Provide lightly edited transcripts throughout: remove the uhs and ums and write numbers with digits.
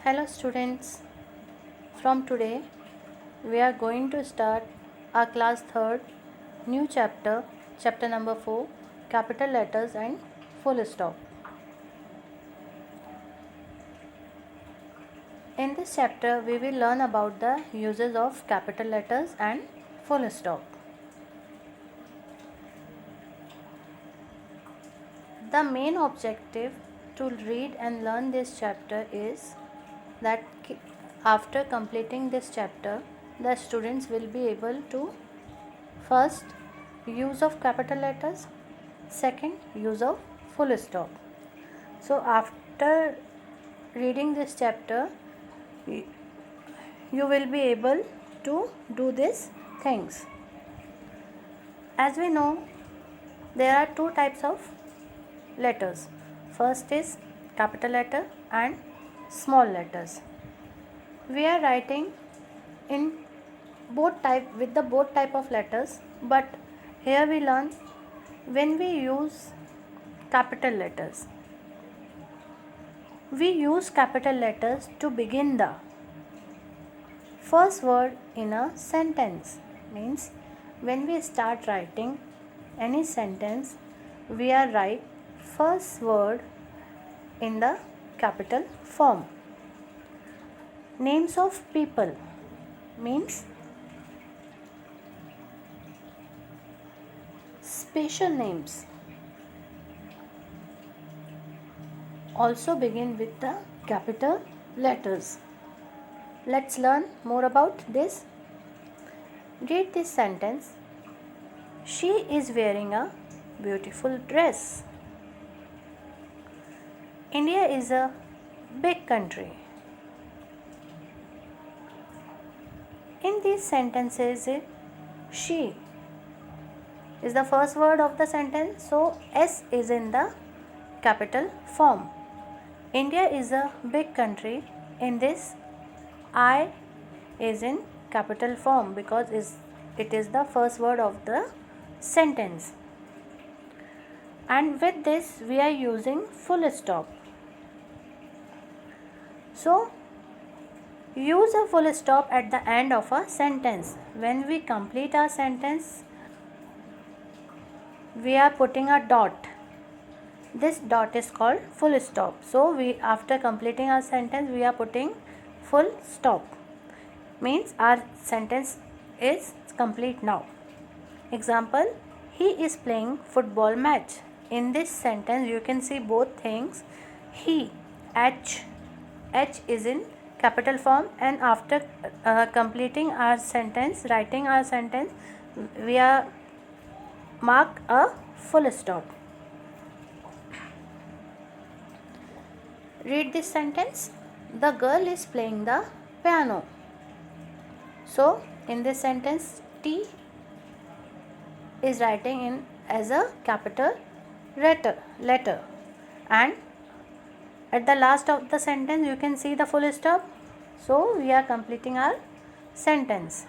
Hello students, from today we are going to start our class 3rd new chapter number 4, capital letters and full stop. In this chapter we will learn about the uses of capital letters and full stop. The main objective to read and learn this chapter is that after completing this chapter, the students will be able to first use of capital letters, second use of full stop. So after reading this chapter, you will be able to do these things. As we know, there are two types of letters. First is capital letter and small letters. We are writing in both type of letters, but here we learn when we use capital letters. We use capital letters to begin the first word in a sentence. Means when we start writing any sentence, we are write first word in the capital form. Names of people means special names also begin with the capital letters. Let's learn more about this. Read this sentence. She is wearing a beautiful dress. India is a big country. In these sentences, she is the first word of the sentence, so S is in the capital form. India is a big country. In this, I is in capital form because it is the first word of the sentence. And with this, we are using full stop. So, use a full stop at the end of a sentence. When we complete our sentence, we are putting a dot. This dot is called full stop. So, after completing our sentence, we are putting full stop. Means our sentence is complete now. Example, he is playing football match. In this sentence, you can see both things. He, H is in capital form, and after completing our sentence, writing our sentence, we are mark a full stop. Read this sentence. The girl is playing the piano. So in this sentence, T is writing in as a capital letter, and at the last of the sentence you can see the full stop. So we are completing our sentence.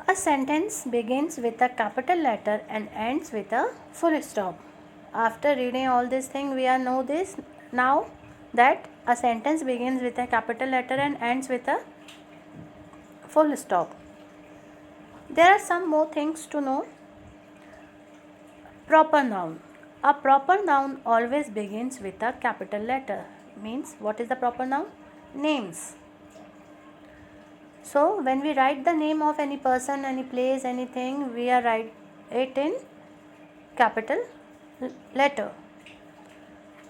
A sentence begins with a capital letter and ends with a full stop. After reading all these things, we know this now that a sentence begins with a capital letter and ends with a full stop. There are some more things to know. Proper noun. A proper noun always begins with a capital letter. Means what is the proper noun? Names. So when we write the name of any person, any place, anything, we are write it in capital letter.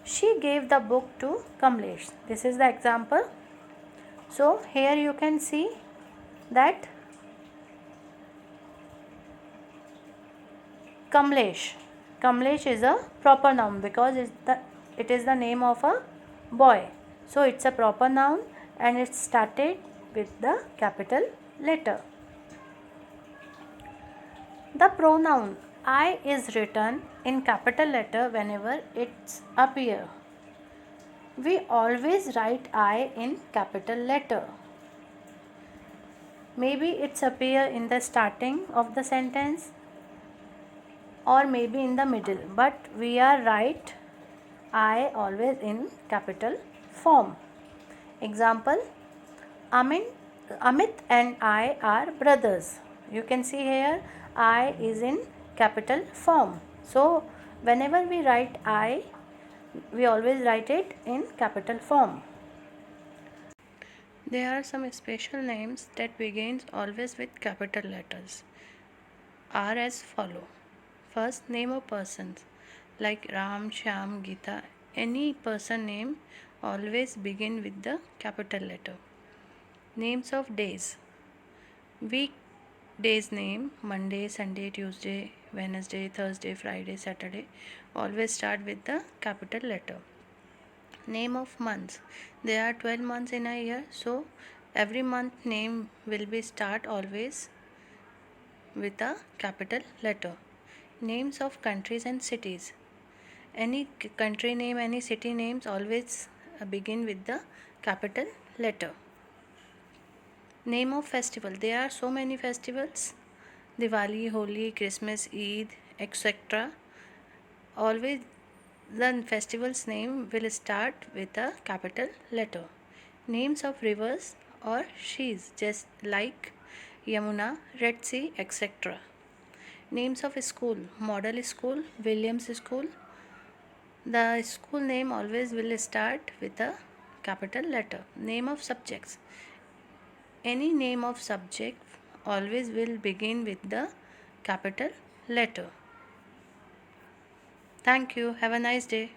She gave the book to Kamlesh. This is the example. So here you can see that Kamlesh is a proper noun because it is the name of a boy. So it's a proper noun and it started with the capital letter. The pronoun I is written in capital letter whenever it's appear. We always write I in capital letter. Maybe it's appear in the starting of the sentence or maybe in the middle, but we are write I always in capital form. Example, Amit and I are brothers. You can see here I is in capital form. So whenever we write I, we always write it in capital form. There are some special names that begins always with capital letters. Are as follow. First, name of persons like Ram, Shyam, Geeta. Any person name always begin with the capital letter. Names of days. Week days name Monday, Sunday, Tuesday, Wednesday, Thursday, Friday, Saturday always start with the capital letter. Name of months. There are 12 months in a year, so every month name will be start always with a capital letter. Names of countries and cities. Any country name, any city names always begin with the capital letter. Name of festival. There are so many festivals. Diwali, Holi, Christmas, Eid, etc. Always the festival's name will start with a capital letter. Names of rivers or seas, just like Yamuna, Red Sea, etc. Names of school, Model School, Williams School. The school name always will start with a capital letter. Name of subjects. Any name of subject always will begin with the capital letter. Thank you. Have a nice day.